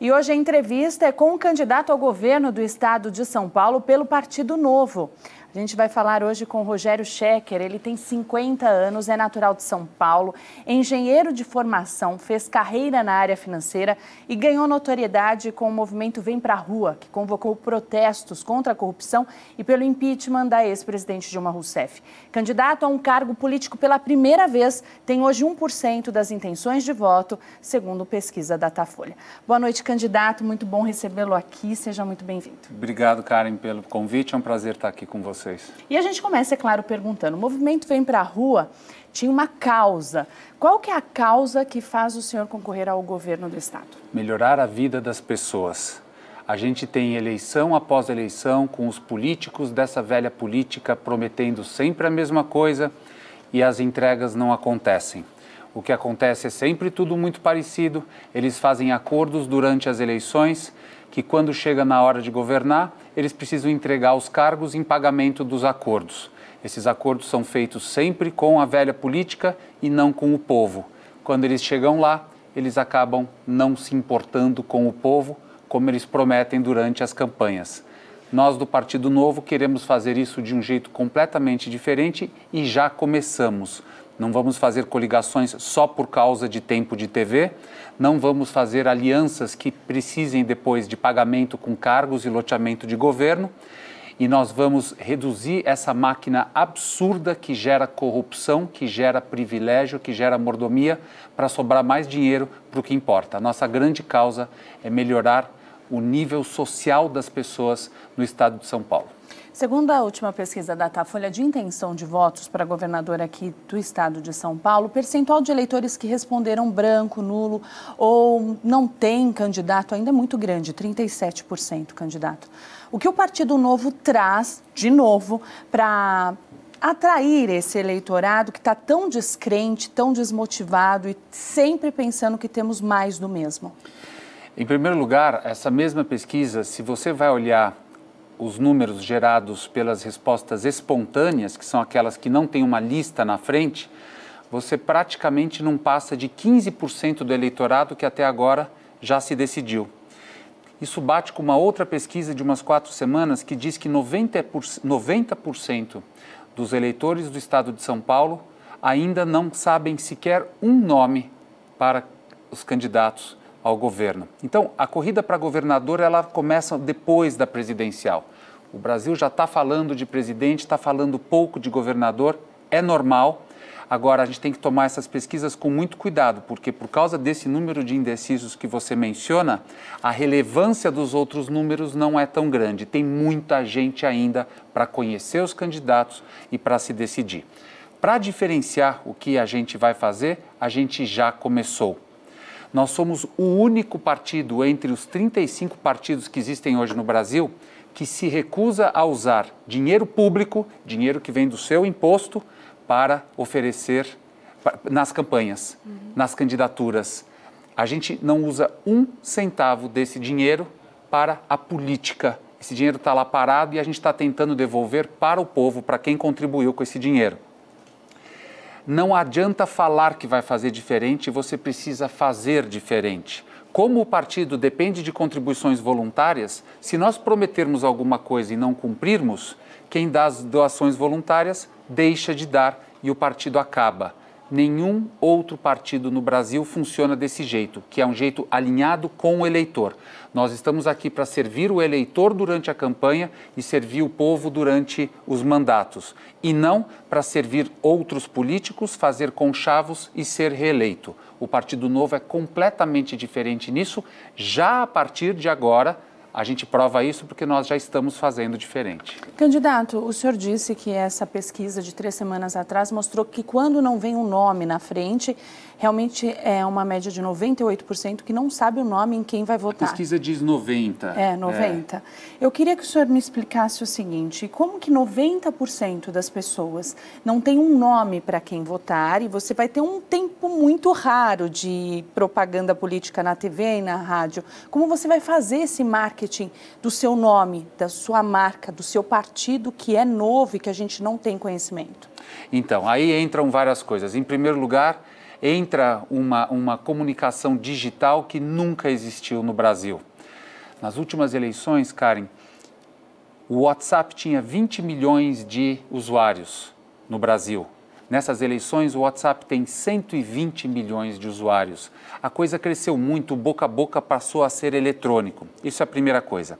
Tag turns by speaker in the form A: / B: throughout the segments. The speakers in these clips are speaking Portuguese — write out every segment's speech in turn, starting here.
A: E hoje a entrevista é com o candidato ao governo do estado de São Paulo pelo Partido Novo. A gente vai falar hoje com o Rogério Schecker. Ele tem 50 anos, é natural de São Paulo, é engenheiro de formação, fez carreira na área financeira e ganhou notoriedade com o movimento Vem Pra Rua, que convocou protestos contra a corrupção e pelo impeachment da ex-presidente Dilma Rousseff. Candidato a um cargo político pela primeira vez, tem hoje 1% das intenções de voto, segundo pesquisa Datafolha. Boa noite, candidato. Muito bom recebê-lo aqui. Seja muito bem-vindo.
B: Obrigado, Karen, pelo convite. É um prazer estar aqui com você.
A: E a gente começa, é claro, perguntando, o movimento Vem Pra Rua tinha uma causa. Qual que é a causa que faz o senhor concorrer ao governo do estado?
B: Melhorar a vida das pessoas. A gente tem eleição após eleição com os políticos dessa velha política prometendo sempre a mesma coisa e as entregas não acontecem. O que acontece é sempre tudo muito parecido. Eles fazem acordos durante as eleições que quando chega na hora de governar, eles precisam entregar os cargos em pagamento dos acordos. Esses acordos são feitos sempre com a velha política e não com o povo. Quando eles chegam lá, eles acabam não se importando com o povo, como eles prometem durante as campanhas. Nós do Partido Novo queremos fazer isso de um jeito completamente diferente e já começamos. Não vamos fazer coligações só por causa de tempo de TV, não vamos fazer alianças que precisem depois de pagamento com cargos e loteamento de governo, e nós vamos reduzir essa máquina absurda que gera corrupção, que gera privilégio, que gera mordomia, para sobrar mais dinheiro para o que importa. A nossa grande causa é melhorar o nível social das pessoas no estado de São Paulo.
A: Segundo a última pesquisa da Datafolha de intenção de votos para governador aqui do estado de São Paulo, o percentual de eleitores que responderam branco, nulo ou não tem candidato ainda é muito grande, 37% candidato. O que o Partido Novo traz, de novo, para atrair esse eleitorado que está tão descrente, tão desmotivado e sempre pensando que temos mais do mesmo?
B: Em primeiro lugar, essa mesma pesquisa, se você vai olhar os números gerados pelas respostas espontâneas, que são aquelas que não têm uma lista na frente, você praticamente não passa de 15% do eleitorado que até agora já se decidiu. Isso bate com uma outra pesquisa de umas 4 semanas que diz que 90% dos eleitores do estado de São Paulo ainda não sabem sequer um nome para os candidatos ao governo. Então, a corrida para governador, ela começa depois da presidencial. O Brasil já está falando de presidente, está falando pouco de governador, é normal. Agora, a gente tem que tomar essas pesquisas com muito cuidado, porque por causa desse número de indecisos que você menciona, a relevância dos outros números não é tão grande. Tem muita gente ainda para conhecer os candidatos e para se decidir. Para diferenciar o que a gente vai fazer, a gente já começou. Nós somos o único partido entre os 35 partidos que existem hoje no Brasil que se recusa a usar dinheiro público, dinheiro que vem do seu imposto, para oferecer nas campanhas, nas candidaturas. A gente não usa 1 centavo desse dinheiro para a política. Esse dinheiro está lá parado e a gente está tentando devolver para o povo, para quem contribuiu com esse dinheiro. Não adianta falar que vai fazer diferente, você precisa fazer diferente. Como o partido depende de contribuições voluntárias, se nós prometermos alguma coisa e não cumprirmos, quem dá as doações voluntárias deixa de dar e o partido acaba. Nenhum outro partido no Brasil funciona desse jeito, que é um jeito alinhado com o eleitor. Nós estamos aqui para servir o eleitor durante a campanha e servir o povo durante os mandatos. E não para servir outros políticos, fazer conchavos e ser reeleito. O Partido Novo é completamente diferente nisso. Já a partir de agora, a gente prova isso porque nós já estamos fazendo diferente.
A: Candidato, o senhor disse que essa pesquisa de 3 semanas atrás mostrou que quando não vem um nome na frente, realmente é uma média de 98% que não sabe o nome em quem vai votar.
B: A pesquisa diz 90%.
A: É, 90%. Eu queria que o senhor me explicasse o seguinte, como que 90% das pessoas não tem um nome para quem votar e você vai ter um tempo muito raro de propaganda política na TV e na rádio. Como você vai fazer esse marketing do seu nome, da sua marca, do seu partido que é novo e que a gente não tem conhecimento?
B: Então, aí entram várias coisas. Em primeiro lugar, entra uma comunicação digital que nunca existiu no Brasil. Nas últimas eleições, Karen, o WhatsApp tinha 20 milhões de usuários no Brasil. Nessas eleições, o WhatsApp tem 120 milhões de usuários. A coisa cresceu muito, o boca a boca passou a ser eletrônico. Isso é a primeira coisa.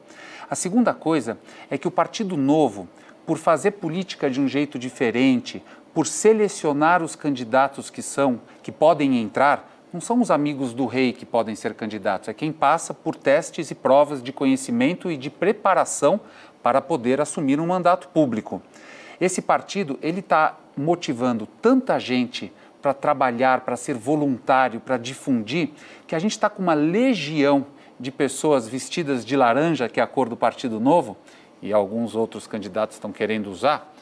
B: A segunda coisa é que o Partido Novo, por fazer política de um jeito diferente, por selecionar os candidatos que podem entrar, não são os amigos do rei que podem ser candidatos, é quem passa por testes e provas de conhecimento e de preparação para poder assumir um mandato público. Esse partido, ele está motivando tanta gente para trabalhar, para ser voluntário, para difundir, que a gente está com uma legião de pessoas vestidas de laranja, que é a cor do Partido Novo, e alguns outros candidatos estão querendo usar,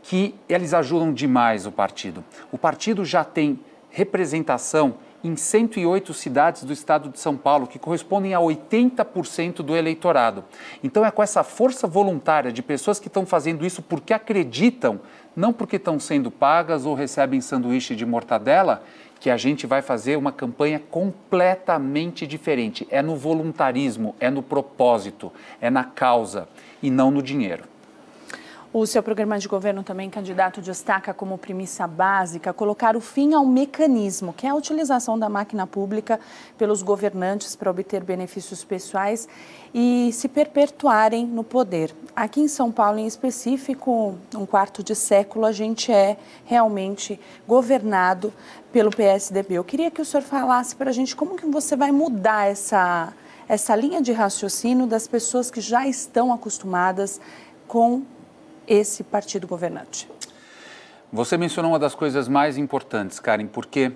B: que eles ajudam demais o partido. O partido já tem representação em 108 cidades do estado de São Paulo, que correspondem a 80% do eleitorado. Então é com essa força voluntária de pessoas que estão fazendo isso porque acreditam, não porque estão sendo pagas ou recebem sanduíche de mortadela, que a gente vai fazer uma campanha completamente diferente. É no voluntarismo, é no propósito, é na causa e não no dinheiro.
A: O seu programa de governo também, candidato, destaca como premissa básica colocar o fim ao mecanismo, que é a utilização da máquina pública pelos governantes para obter benefícios pessoais e se perpetuarem no poder. Aqui em São Paulo, em específico, um quarto de século, a gente é realmente governado pelo PSDB. Eu queria que o senhor falasse para a gente como que você vai mudar essa linha de raciocínio das pessoas que já estão acostumadas com esse partido governante.
B: Você mencionou uma das coisas mais importantes, Karen, porque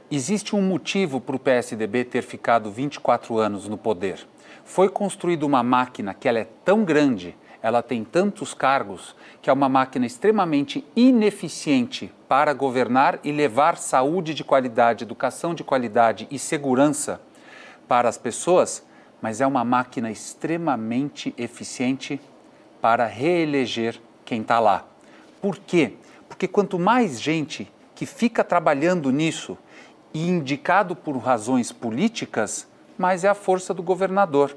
B: existe um motivo para o PSDB ter ficado 24 anos no poder. Foi construída uma máquina que ela é tão grande, ela tem tantos cargos, que é uma máquina extremamente ineficiente para governar e levar saúde de qualidade, educação de qualidade e segurança para as pessoas, mas é uma máquina extremamente eficiente para reeleger quem está lá. Por quê? Porque quanto mais gente que fica trabalhando nisso e indicado por razões políticas, mais é a força do governador.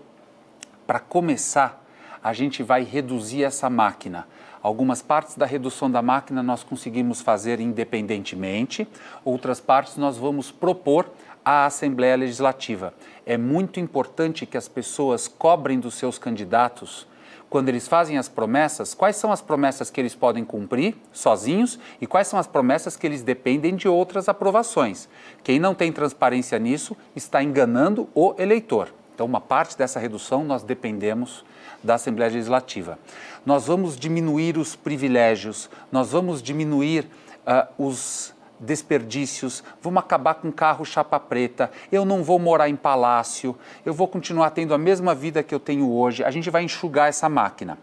B: Para começar, a gente vai reduzir essa máquina. Algumas partes da redução da máquina nós conseguimos fazer independentemente, outras partes nós vamos propor à Assembleia Legislativa. É muito importante que as pessoas cobrem dos seus candidatos, quando eles fazem as promessas, quais são as promessas que eles podem cumprir sozinhos e quais são as promessas que eles dependem de outras aprovações. Quem não tem transparência nisso está enganando o eleitor. Então, uma parte dessa redução nós dependemos da Assembleia Legislativa. Nós vamos diminuir os privilégios, nós vamos diminuir os desperdícios, vamos acabar com carro chapa preta, eu não vou morar em palácio, eu vou continuar tendo a mesma vida que eu tenho hoje, a gente vai enxugar essa máquina.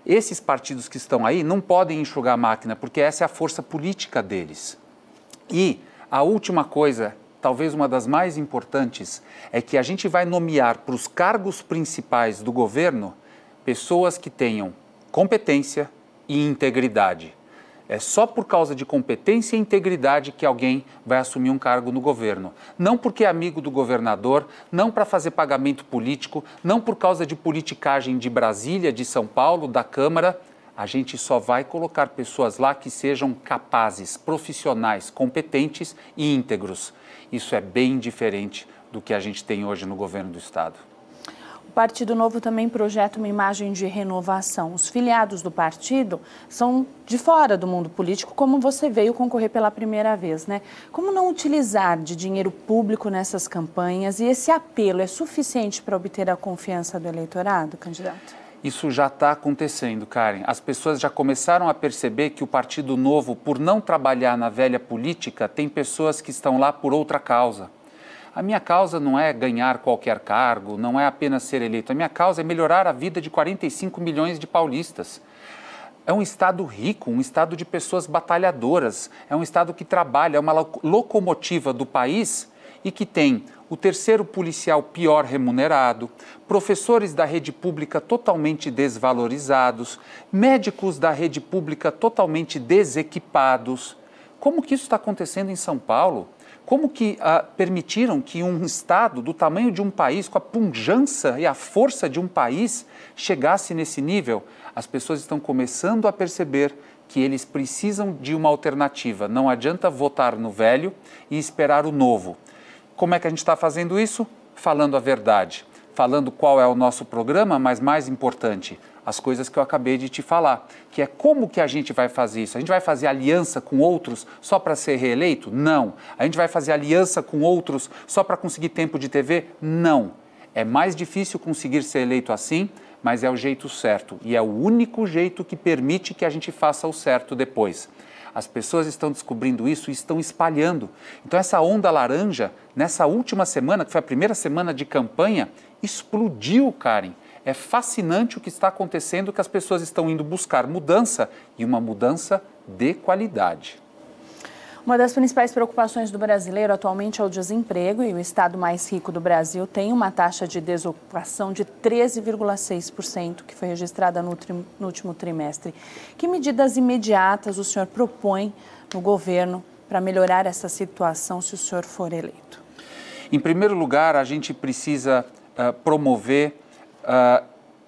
B: Esses partidos que estão aí não podem enxugar a máquina, porque essa é a força política deles. E a última coisa, talvez uma das mais importantes, é que a gente vai nomear para os cargos principais do governo pessoas que tenham competência e integridade. É só por causa de competência e integridade que alguém vai assumir um cargo no governo. Não porque é amigo do governador, não para fazer pagamento político, não por causa de politicagem de Brasília, de São Paulo, da Câmara. A gente só vai colocar pessoas lá que sejam capazes, profissionais, competentes e íntegros. Isso é bem diferente do que a gente tem hoje no governo do Estado.
A: O Partido Novo também projeta uma imagem de renovação. Os filiados do partido são de fora do mundo político, como você veio concorrer pela primeira vez, né? Como não utilizar de dinheiro público nessas campanhas e esse apelo é suficiente para obter a confiança do eleitorado, candidato?
B: Isso já está acontecendo, Karen. As pessoas já começaram a perceber que o Partido Novo, por não trabalhar na velha política, tem pessoas que estão lá por outra causa. A minha causa não é ganhar qualquer cargo, não é apenas ser eleito. A minha causa é melhorar a vida de 45 milhões de paulistas. É um estado rico, um estado de pessoas batalhadoras, é um estado que trabalha, é uma locomotiva do país e que tem o terceiro policial pior remunerado, professores da rede pública totalmente desvalorizados, médicos da rede pública totalmente desequipados. Como que isso está acontecendo em São Paulo? Como que permitiram que um estado do tamanho de um país, com a pujança e a força de um país, chegasse nesse nível? As pessoas estão começando a perceber que eles precisam de uma alternativa. Não adianta votar no velho e esperar o novo. Como é que a gente está fazendo isso? Falando a verdade, falando qual é o nosso programa, mas mais importante, as coisas que eu acabei de te falar, que é como que a gente vai fazer isso. A gente vai fazer aliança com outros só para ser reeleito? Não. A gente vai fazer aliança com outros só para conseguir tempo de TV? Não. É mais difícil conseguir ser eleito assim, mas é o jeito certo e é o único jeito que permite que a gente faça o certo depois. As pessoas estão descobrindo isso e estão espalhando. Então essa onda laranja, nessa última semana, que foi a primeira semana de campanha, explodiu, Karen. É fascinante o que está acontecendo, que as pessoas estão indo buscar mudança e uma mudança de qualidade.
A: Uma das principais preocupações do brasileiro atualmente é o desemprego e o estado mais rico do Brasil tem uma taxa de desocupação de 13,6%, que foi registrada no último trimestre. Que medidas imediatas o senhor propõe no governo para melhorar essa situação se o senhor for eleito?
B: Em primeiro lugar, a gente precisa promover,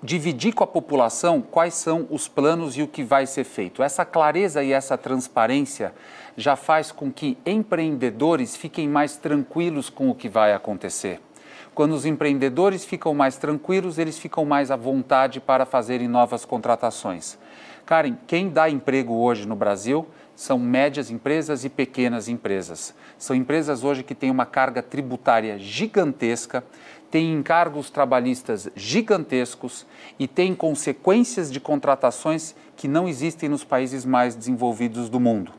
B: dividir com a população quais são os planos e o que vai ser feito. Essa clareza e essa transparência já faz com que empreendedores fiquem mais tranquilos com o que vai acontecer. Quando os empreendedores ficam mais tranquilos, eles ficam mais à vontade para fazerem novas contratações. Karen, quem dá emprego hoje no Brasil são médias empresas e pequenas empresas. São empresas hoje que têm uma carga tributária gigantesca, têm encargos trabalhistas gigantescos e têm consequências de contratações que não existem nos países mais desenvolvidos do mundo.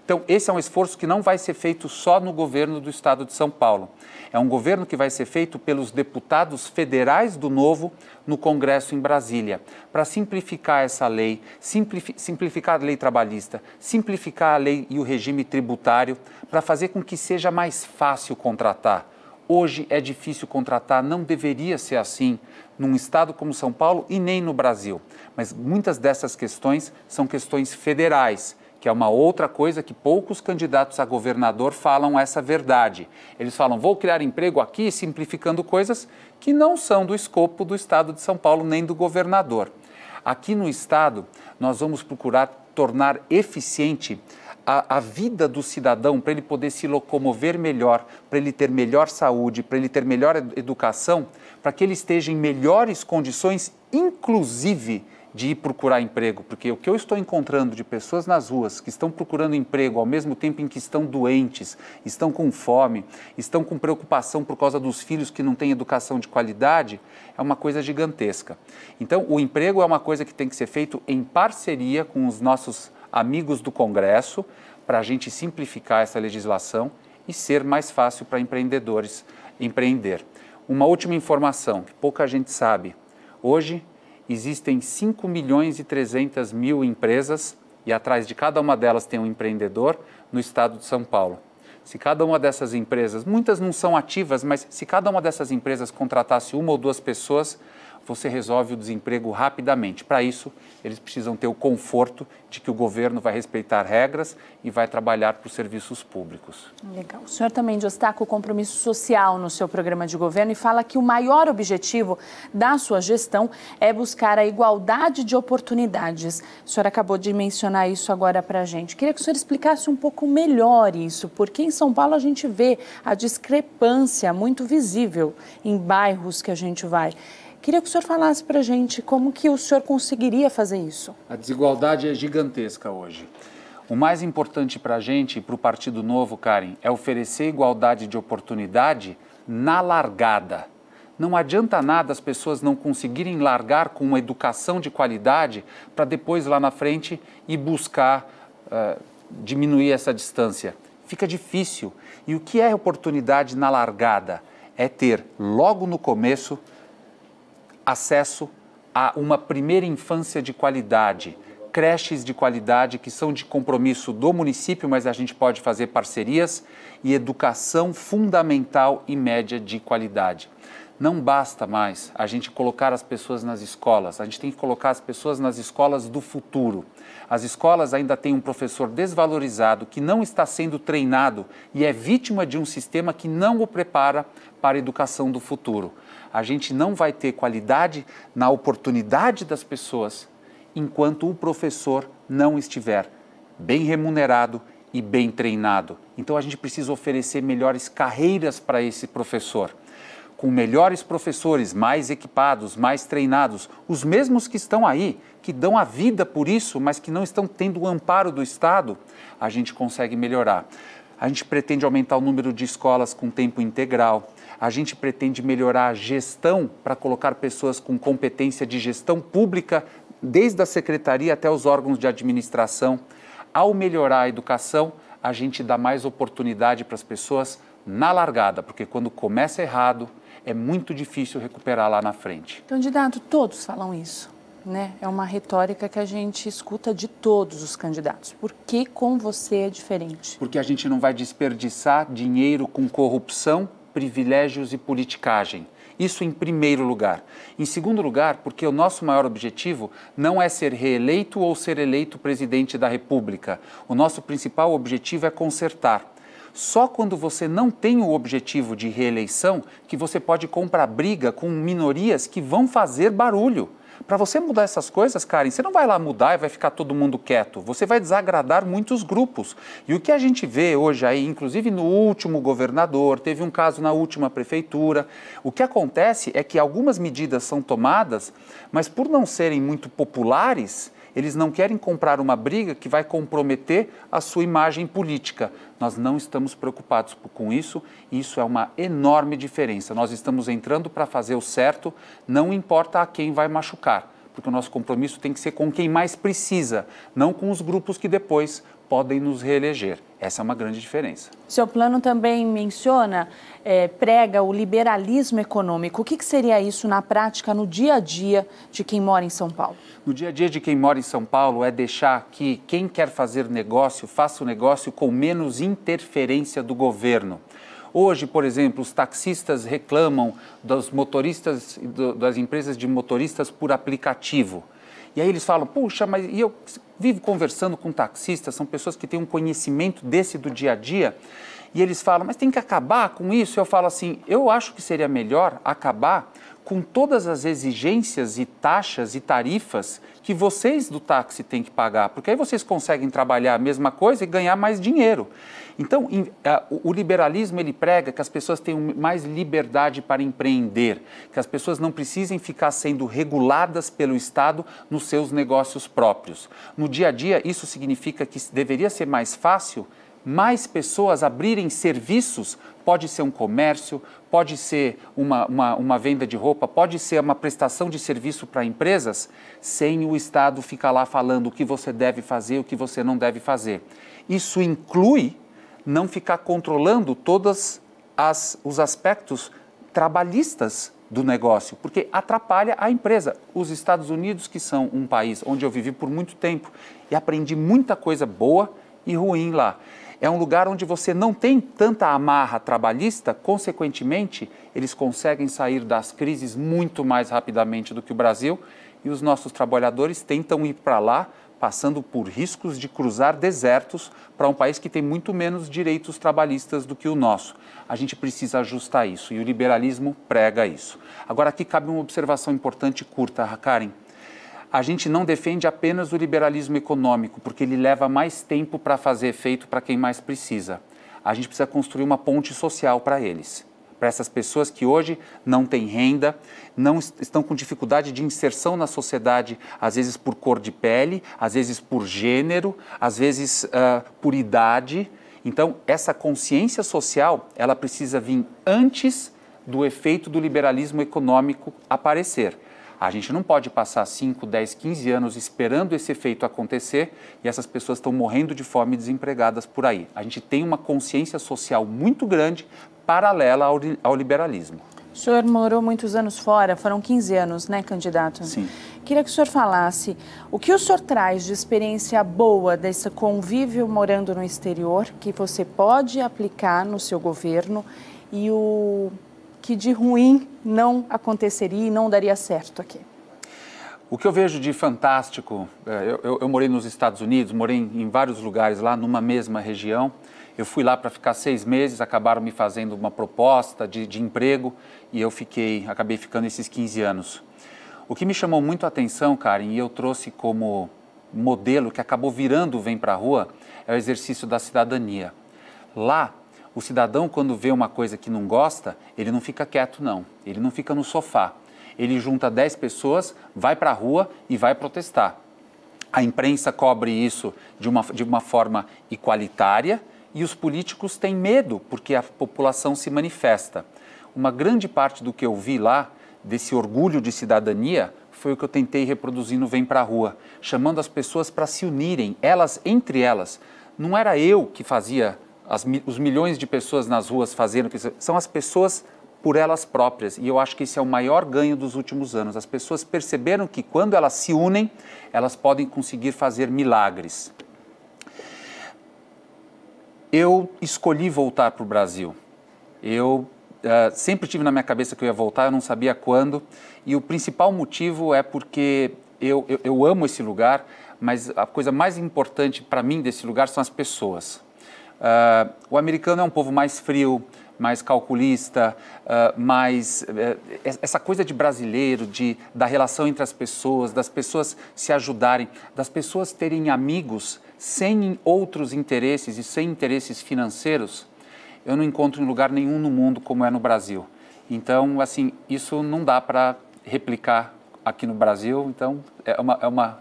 B: Então, esse é um esforço que não vai ser feito só no governo do estado de São Paulo. É um governo que vai ser feito pelos deputados federais do Novo no Congresso em Brasília, para simplificar essa lei, simplificar a lei trabalhista, simplificar a lei e o regime tributário, para fazer com que seja mais fácil contratar. Hoje é difícil contratar, não deveria ser assim num estado como São Paulo e nem no Brasil. Mas muitas dessas questões são questões federais, que é uma outra coisa que poucos candidatos a governador falam essa verdade. Eles falam, vou criar emprego aqui, simplificando coisas que não são do escopo do estado de São Paulo nem do governador. Aqui no estado, nós vamos procurar tornar eficiente a vida do cidadão, para ele poder se locomover melhor, para ele ter melhor saúde, para ele ter melhor educação, para que ele esteja em melhores condições, inclusive de ir procurar emprego, porque o que eu estou encontrando de pessoas nas ruas que estão procurando emprego ao mesmo tempo em que estão doentes, estão com fome, estão com preocupação por causa dos filhos que não têm educação de qualidade, é uma coisa gigantesca. Então, o emprego é uma coisa que tem que ser feito em parceria com os nossos amigos do Congresso, para a gente simplificar essa legislação e ser mais fácil para empreendedores empreender. Uma última informação que pouca gente sabe. Hoje, existem 5.300.000 empresas e atrás de cada uma delas tem um empreendedor no estado de São Paulo. Se cada uma dessas empresas, muitas não são ativas, mas se cada uma dessas empresas contratasse uma ou duas pessoas, você resolve o desemprego rapidamente. Para isso, eles precisam ter o conforto de que o governo vai respeitar regras e vai trabalhar para os serviços públicos.
A: Legal. O senhor também destaca o compromisso social no seu programa de governo e fala que o maior objetivo da sua gestão é buscar a igualdade de oportunidades. O senhor acabou de mencionar isso agora para a gente. Queria que o senhor explicasse um pouco melhor isso, porque em São Paulo a gente vê a discrepância muito visível em bairros que a gente vai. Queria que o senhor falasse para a gente como que o senhor conseguiria fazer isso.
B: A desigualdade é gigantesca hoje. O mais importante para a gente, para o Partido Novo, Karen, é oferecer igualdade de oportunidade na largada. Não adianta nada as pessoas não conseguirem largar com uma educação de qualidade para depois lá na frente ir buscar diminuir essa distância. Fica difícil. E o que é oportunidade na largada? É ter logo no começo acesso a uma primeira infância de qualidade, creches de qualidade que são de compromisso do município, mas a gente pode fazer parcerias, e educação fundamental e média de qualidade. Não basta mais a gente colocar as pessoas nas escolas, a gente tem que colocar as pessoas nas escolas do futuro. As escolas ainda têm um professor desvalorizado que não está sendo treinado e é vítima de um sistema que não o prepara para a educação do futuro. A gente não vai ter qualidade na oportunidade das pessoas enquanto o professor não estiver bem remunerado e bem treinado. Então a gente precisa oferecer melhores carreiras para esse professor. Com melhores professores, mais equipados, mais treinados, os mesmos que estão aí, que dão a vida por isso, mas que não estão tendo o amparo do Estado, a gente consegue melhorar. A gente pretende aumentar o número de escolas com tempo integral, a gente pretende melhorar a gestão para colocar pessoas com competência de gestão pública, desde a secretaria até os órgãos de administração. Ao melhorar a educação, a gente dá mais oportunidade para as pessoas na largada, porque quando começa errado, é muito difícil recuperar lá na frente.
A: Candidato, todos falam isso, né? É uma retórica que a gente escuta de todos os candidatos. Por que com você é diferente?
B: Porque a gente não vai desperdiçar dinheiro com corrupção, privilégios e politicagem. Isso em primeiro lugar. Em segundo lugar, porque o nosso maior objetivo não é ser reeleito ou ser eleito presidente da República. O nosso principal objetivo é consertar. Só quando você não tem o objetivo de reeleição que você pode comprar briga com minorias que vão fazer barulho. Para você mudar essas coisas, Karen, você não vai lá mudar e vai ficar todo mundo quieto. Você vai desagradar muitos grupos. E o que a gente vê hoje aí, inclusive no último governador, teve um caso na última prefeitura, o que acontece é que algumas medidas são tomadas, mas por não serem muito populares, eles não querem comprar uma briga que vai comprometer a sua imagem política. Nós não estamos preocupados com isso e isso é uma enorme diferença. Nós estamos entrando para fazer o certo, não importa a quem vai machucar, porque o nosso compromisso tem que ser com quem mais precisa, não com os grupos que depois podem nos reeleger. Essa é uma grande diferença.
A: Seu plano também menciona, prega o liberalismo econômico. O que seria isso na prática, no dia a dia de quem mora em São Paulo?
B: No dia a dia de quem mora em São Paulo é deixar que quem quer fazer negócio, faça o negócio com menos interferência do governo. Hoje, por exemplo, os taxistas reclamam dos motoristas, das empresas de motoristas por aplicativo. E aí eles falam, puxa, mas eu vivo conversando com taxistas, são pessoas que têm um conhecimento desse do dia a dia, e eles falam, mas tem que acabar com isso. Eu falo assim, eu acho que seria melhor acabar com todas as exigências e taxas e tarifas que vocês do táxi têm que pagar, porque aí vocês conseguem trabalhar a mesma coisa e ganhar mais dinheiro. Então, o liberalismo, ele prega que as pessoas tenham mais liberdade para empreender, que as pessoas não precisem ficar sendo reguladas pelo Estado nos seus negócios próprios. No dia a dia, isso significa que deveria ser mais fácil mais pessoas abrirem serviços, pode ser um comércio, pode ser uma venda de roupa, pode ser uma prestação de serviço para empresas, sem o Estado ficar lá falando o que você deve fazer, o que você não deve fazer. Isso inclui não ficar controlando todos os aspectos trabalhistas do negócio, porque atrapalha a empresa. Os Estados Unidos, que são um país onde eu vivi por muito tempo e aprendi muita coisa boa e ruim lá. É um lugar onde você não tem tanta amarra trabalhista, consequentemente, eles conseguem sair das crises muito mais rapidamente do que o Brasil e os nossos trabalhadores tentam ir para lá, passando por riscos de cruzar desertos para um país que tem muito menos direitos trabalhistas do que o nosso. A gente precisa ajustar isso e o liberalismo prega isso. Agora, aqui cabe uma observação importante e curta, Karen. A gente não defende apenas o liberalismo econômico, porque ele leva mais tempo para fazer efeito para quem mais precisa. A gente precisa construir uma ponte social para eles, para essas pessoas que hoje não têm renda, não estão com dificuldade de inserção na sociedade, às vezes por cor de pele, às vezes por gênero, às vezes por idade. Então, essa consciência social, ela precisa vir antes do efeito do liberalismo econômico aparecer. A gente não pode passar 5, 10, 15 anos esperando esse efeito acontecer e essas pessoas estão morrendo de fome e desempregadas por aí. A gente tem uma consciência social muito grande, paralela ao liberalismo.
A: O senhor morou muitos anos fora, foram 15 anos, né, candidato?
B: Sim.
A: Queria que o senhor falasse o que o senhor traz de experiência boa desse convívio morando no exterior, que você pode aplicar no seu governo e o que de ruim não aconteceria e não daria certo aqui?
B: O que eu vejo de fantástico, eu morei nos Estados Unidos, morei em vários lugares lá, numa mesma região. Eu fui lá para ficar 6 meses, acabaram me fazendo uma proposta de emprego e eu acabei ficando esses 15 anos. O que me chamou muito a atenção, Karen, e eu trouxe como modelo que acabou virando o Vem Pra Rua, é o exercício da cidadania. Lá, o cidadão, quando vê uma coisa que não gosta, ele não fica quieto, não. Ele não fica no sofá. Ele junta 10 pessoas, vai para a rua e vai protestar. A imprensa cobre isso de uma forma igualitária e os políticos têm medo porque a população se manifesta. Uma grande parte do que eu vi lá, desse orgulho de cidadania, foi o que eu tentei reproduzir no Vem Pra Rua, chamando as pessoas para se unirem, elas entre elas. Não era eu que fazia os milhões de pessoas nas ruas fazendo, são as pessoas por elas próprias. E eu acho que esse é o maior ganho dos últimos anos. As pessoas perceberam que quando elas se unem, elas podem conseguir fazer milagres. Eu escolhi voltar para o Brasil. Eu sempre tive na minha cabeça que eu ia voltar, eu não sabia quando. E o principal motivo é porque eu amo esse lugar, mas a coisa mais importante para mim desse lugar são as pessoas. O americano é um povo mais frio, mais calculista, essa coisa de brasileiro, da relação entre as pessoas, das pessoas se ajudarem, das pessoas terem amigos sem outros interesses e sem interesses financeiros, eu não encontro em lugar nenhum no mundo como é no Brasil. Então, assim, isso não dá para replicar aqui no Brasil, então é uma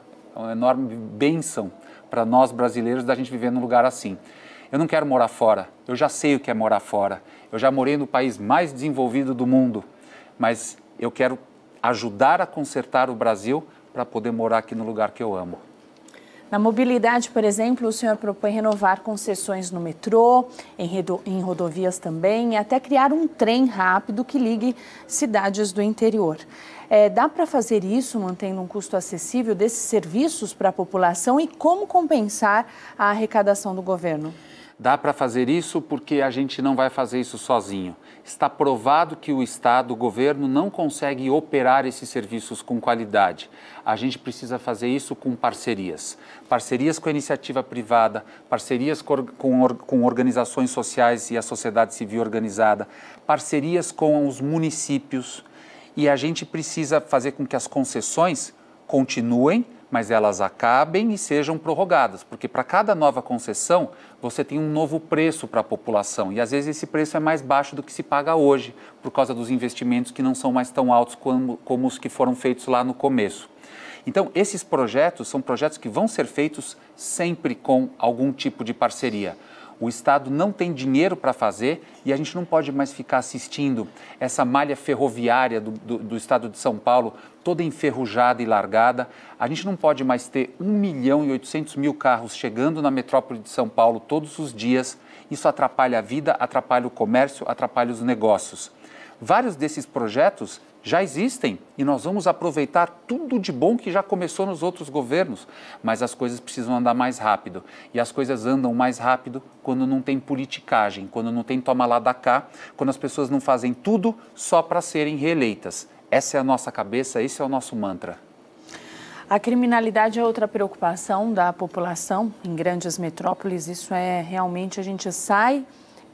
B: enorme bênção para nós brasileiros da gente viver num lugar assim. Eu não quero morar fora, eu já sei o que é morar fora. Eu já morei no país mais desenvolvido do mundo, mas eu quero ajudar a consertar o Brasil para poder morar aqui no lugar que eu amo.
A: Na mobilidade, por exemplo, o senhor propõe renovar concessões no metrô, em rodovias também, e até criar um trem rápido que ligue cidades do interior. Dá para fazer isso mantendo um custo acessível desses serviços para a população e como compensar a arrecadação do governo?
B: Dá para fazer isso porque a gente não vai fazer isso sozinho. Está provado que o Estado, o governo, não consegue operar esses serviços com qualidade. A gente precisa fazer isso com parcerias. Parcerias com a iniciativa privada, parcerias com organizações sociais e a sociedade civil organizada, parcerias com os municípios. E a gente precisa fazer com que as concessões continuem, mas elas acabem e sejam prorrogadas, porque para cada nova concessão você tem um novo preço para a população e às vezes esse preço é mais baixo do que se paga hoje, por causa dos investimentos que não são mais tão altos como os que foram feitos lá no começo. Então, esses projetos são projetos que vão ser feitos sempre com algum tipo de parceria. O Estado não tem dinheiro para fazer e a gente não pode mais ficar assistindo essa malha ferroviária do Estado de São Paulo toda enferrujada e largada. A gente não pode mais ter 1.800.000 carros chegando na metrópole de São Paulo todos os dias. Isso atrapalha a vida, atrapalha o comércio, atrapalha os negócios. Vários desses projetos já existem e nós vamos aproveitar tudo de bom que já começou nos outros governos, mas as coisas precisam andar mais rápido. E as coisas andam mais rápido quando não tem politicagem, quando não tem toma lá da cá, quando as pessoas não fazem tudo só para serem reeleitas. Essa é a nossa cabeça, esse é o nosso mantra.
A: A criminalidade é outra preocupação da população em grandes metrópoles. Isso é realmente, a gente sai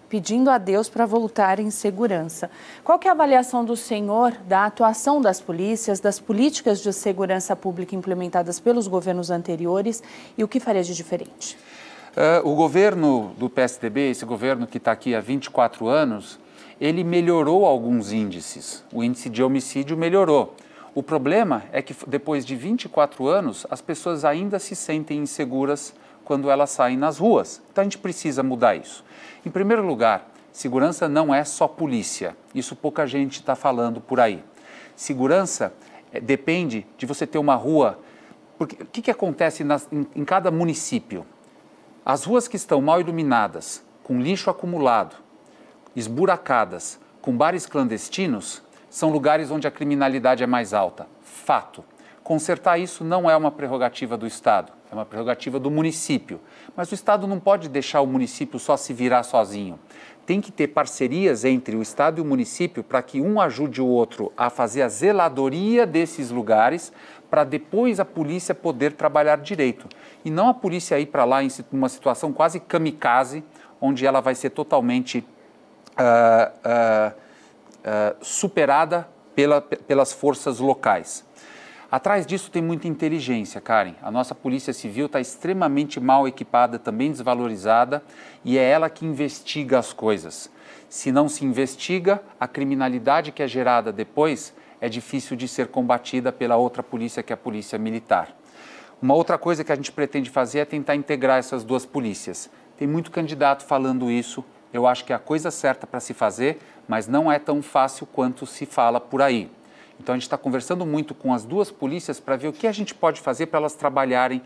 A: pedindo a Deus para voltar em segurança. Qual que é a avaliação do senhor da atuação das polícias, das políticas de segurança pública implementadas pelos governos anteriores e o que faria de diferente?
B: O governo do PSDB, esse governo que está aqui há 24 anos, ele melhorou alguns índices. O índice de homicídio melhorou. O problema é que depois de 24 anos, as pessoas ainda se sentem inseguras quando elas saem nas ruas. Então a gente precisa mudar isso. Em primeiro lugar, segurança não é só polícia. Isso pouca gente está falando por aí. Segurança depende de você ter uma rua. Porque o que acontece em cada município? As ruas que estão mal iluminadas, com lixo acumulado, esburacadas, com bares clandestinos, são lugares onde a criminalidade é mais alta. Fato. Consertar isso não é uma prerrogativa do Estado, é uma prerrogativa do município. Mas o Estado não pode deixar o município só se virar sozinho. tem que ter parcerias entre o Estado e o município para que um ajude o outro a fazer a zeladoria desses lugares, para depois a polícia poder trabalhar direito. E não a polícia ir para lá em uma situação quase kamikaze, onde ela vai ser totalmente superada pelas forças locais. Atrás disso tem muita inteligência, Karen. A nossa Polícia Civil está extremamente mal equipada, também desvalorizada, e é ela que investiga as coisas. Se não se investiga, a criminalidade que é gerada depois é difícil de ser combatida pela outra polícia, que é a Polícia Militar. Uma outra coisa que a gente pretende fazer é tentar integrar essas duas polícias. Tem muito candidato falando isso, eu acho que é a coisa certa para se fazer, mas não é tão fácil quanto se fala por aí. Então, a gente está conversando muito com as duas polícias para ver o que a gente pode fazer para elas trabalharem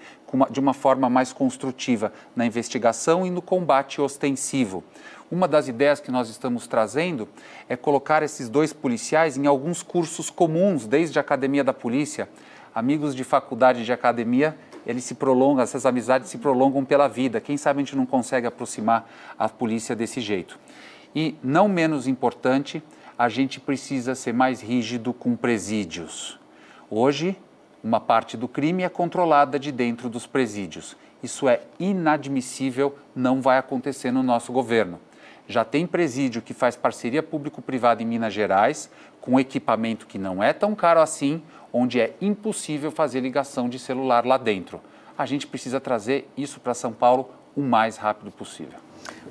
B: de uma forma mais construtiva na investigação e no combate ostensivo. Uma das ideias que nós estamos trazendo é colocar esses dois policiais em alguns cursos comuns, desde a Academia da Polícia. Amigos de faculdade de academia, eles se prolongam, essas amizades se prolongam pela vida. Quem sabe a gente não consegue aproximar a polícia desse jeito. E, não menos importante, a gente precisa ser mais rígido com presídios. Hoje, uma parte do crime é controlada de dentro dos presídios. Isso é inadmissível, não vai acontecer no nosso governo. Já tem presídio que faz parceria público-privada em Minas Gerais, com equipamento que não é tão caro assim, onde é impossível fazer ligação de celular lá dentro. A gente precisa trazer isso para São Paulo o mais rápido possível.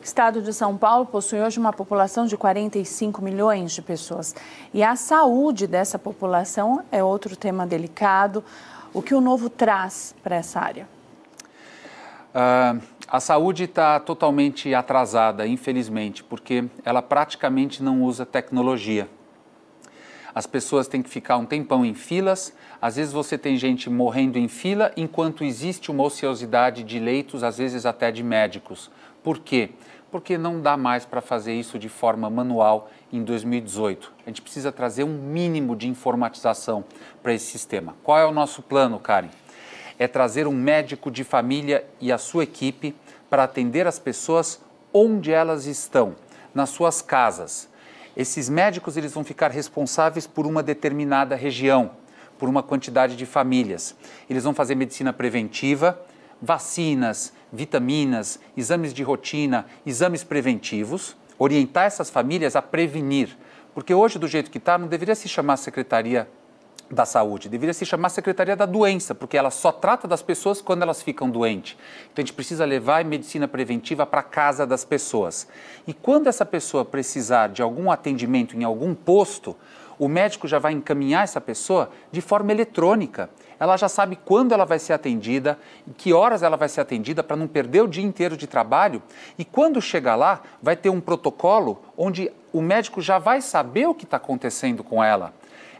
A: O estado de São Paulo possui hoje uma população de 45 milhões de pessoas. E a saúde dessa população é outro tema delicado. O que o novo traz para essa área?
B: A saúde está totalmente atrasada, infelizmente, porque ela praticamente não usa tecnologia. As pessoas têm que ficar um tempão em filas, às vezes você tem gente morrendo em fila, enquanto existe uma ociosidade de leitos, às vezes até de médicos. Por quê? Porque não dá mais para fazer isso de forma manual em 2018. A gente precisa trazer um mínimo de informatização para esse sistema. Qual é o nosso plano, Karen? É trazer um médico de família e a sua equipe para atender as pessoas onde elas estão, nas suas casas. Esses médicos eles vão ficar responsáveis por uma determinada região, por uma quantidade de famílias. Eles vão fazer medicina preventiva, vacinas, vitaminas, exames de rotina, exames preventivos, orientar essas famílias a prevenir. Porque hoje, do jeito que está, não deveria se chamar Secretaria da Saúde, deveria se chamar Secretaria da Doença, porque ela só trata das pessoas quando elas ficam doentes. Então, a gente precisa levar a medicina preventiva para a casa das pessoas. E quando essa pessoa precisar de algum atendimento em algum posto, o médico já vai encaminhar essa pessoa de forma eletrônica. Ela já sabe quando ela vai ser atendida, em que horas ela vai ser atendida para não perder o dia inteiro de trabalho. E quando chegar lá, vai ter um protocolo onde o médico já vai saber o que está acontecendo com ela.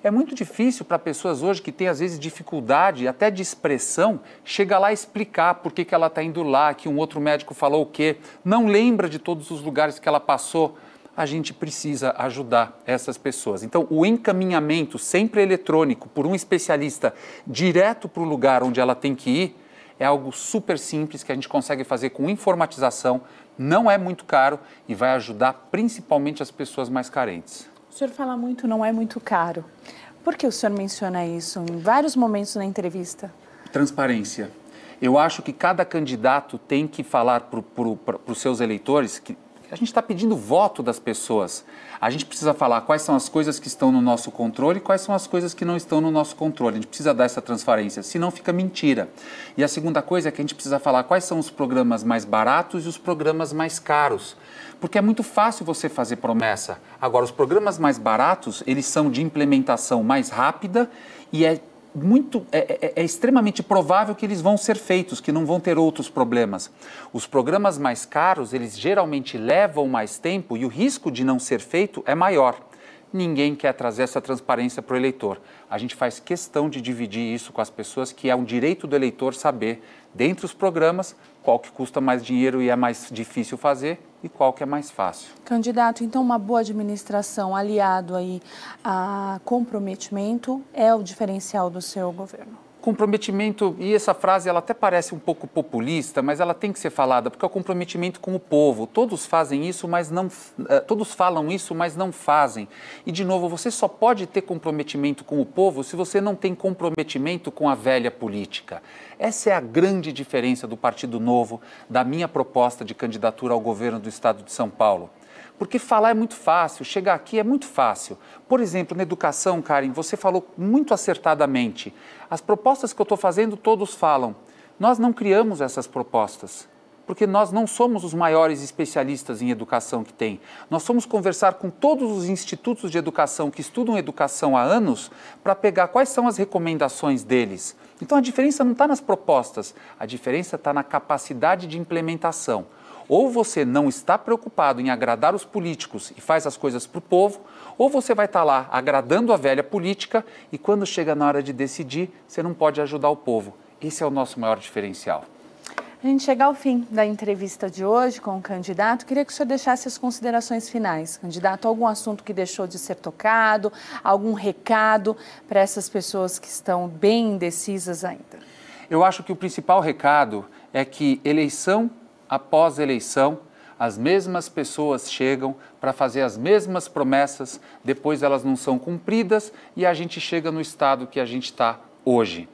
B: É muito difícil para pessoas hoje que têm, às vezes, dificuldade até de expressão, chegar lá e explicar por que ela está indo lá, que um outro médico falou o quê, não lembra de todos os lugares que ela passou. A gente precisa ajudar essas pessoas. Então, o encaminhamento sempre eletrônico por um especialista direto para o lugar onde ela tem que ir é algo super simples que a gente consegue fazer com informatização, não é muito caro e vai ajudar principalmente as pessoas mais carentes.
A: O senhor fala muito, não é muito caro. Por que o senhor menciona isso em vários momentos na entrevista?
B: Transparência. Eu acho que cada candidato tem que falar para os seus eleitores que a gente está pedindo voto das pessoas. A gente precisa falar quais são as coisas que estão no nosso controle e quais são as coisas que não estão no nosso controle. A gente precisa dar essa transparência, senão fica mentira. E a segunda coisa é que a gente precisa falar quais são os programas mais baratos e os programas mais caros. Porque é muito fácil você fazer promessa. Agora, os programas mais baratos, eles são de implementação mais rápida e é extremamente provável que eles vão ser feitos, que não vão ter outros problemas. Os programas mais caros, eles geralmente levam mais tempo e o risco de não ser feito é maior. Ninguém quer trazer essa transparência para o eleitor. A gente faz questão de dividir isso com as pessoas, que é um direito do eleitor saber, dentre os programas, qual que custa mais dinheiro e é mais difícil fazer e qual que é mais fácil.
A: Candidato, então uma boa administração aliado aí a comprometimento é o diferencial do seu governo?
B: Comprometimento, e essa frase ela até parece um pouco populista, mas ela tem que ser falada, porque é o comprometimento com o povo. Todos fazem isso, mas não, todos falam isso, mas não fazem. E, de novo, você só pode ter comprometimento com o povo se você não tem comprometimento com a velha política. Essa é a grande diferença do Partido Novo, da minha proposta de candidatura ao governo do Estado de São Paulo. Porque falar é muito fácil, chegar aqui é muito fácil. Por exemplo, na educação, Karen, você falou muito acertadamente. As propostas que eu estou fazendo, todos falam. Nós não criamos essas propostas, porque nós não somos os maiores especialistas em educação que tem. Nós fomos conversar com todos os institutos de educação que estudam educação há anos para pegar quais são as recomendações deles. Então a diferença não está nas propostas, a diferença está na capacidade de implementação. Ou você não está preocupado em agradar os políticos e faz as coisas para o povo, ou você vai estar lá agradando a velha política e quando chega na hora de decidir, você não pode ajudar o povo. Esse é o nosso maior diferencial.
A: A gente chega ao fim da entrevista de hoje com o candidato. Queria que o senhor deixasse as considerações finais. Candidato, algum assunto que deixou de ser tocado, algum recado para essas pessoas que estão bem indecisas ainda?
B: Eu acho que o principal recado é que eleição após eleição, as mesmas pessoas chegam para fazer as mesmas promessas, depois elas não são cumpridas e a gente chega no estado que a gente está hoje.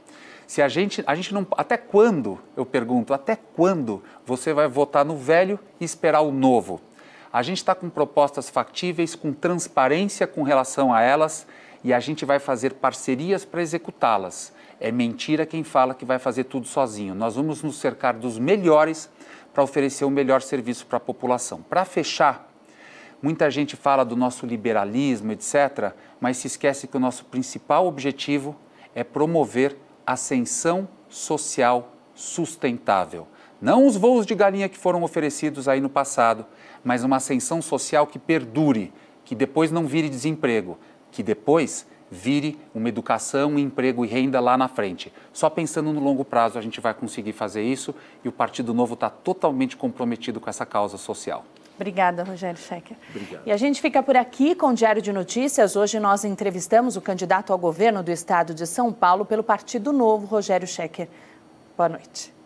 B: Se a gente não, até quando, eu pergunto, até quando você vai votar no velho e esperar o novo? A gente está com propostas factíveis, com transparência com relação a elas e a gente vai fazer parcerias para executá-las. É mentira quem fala que vai fazer tudo sozinho. Nós vamos nos cercar dos melhores para oferecer o melhor serviço para a população. Para fechar, muita gente fala do nosso liberalismo, etc., mas se esquece que o nosso principal objetivo é promover ascensão social sustentável. Não os voos de galinha que foram oferecidos aí no passado, mas uma ascensão social que perdure, que depois não vire desemprego, que depois vire uma educação, um emprego e renda lá na frente. Só pensando no longo prazo a gente vai conseguir fazer isso e o Partido Novo está totalmente comprometido com essa causa social.
A: Obrigada, Rogério Schecker.
B: Obrigado.
A: E a gente fica por aqui com o Diário de Notícias. Hoje nós entrevistamos o candidato ao governo do Estado de São Paulo pelo Partido Novo, Rogério Schecker. Boa noite.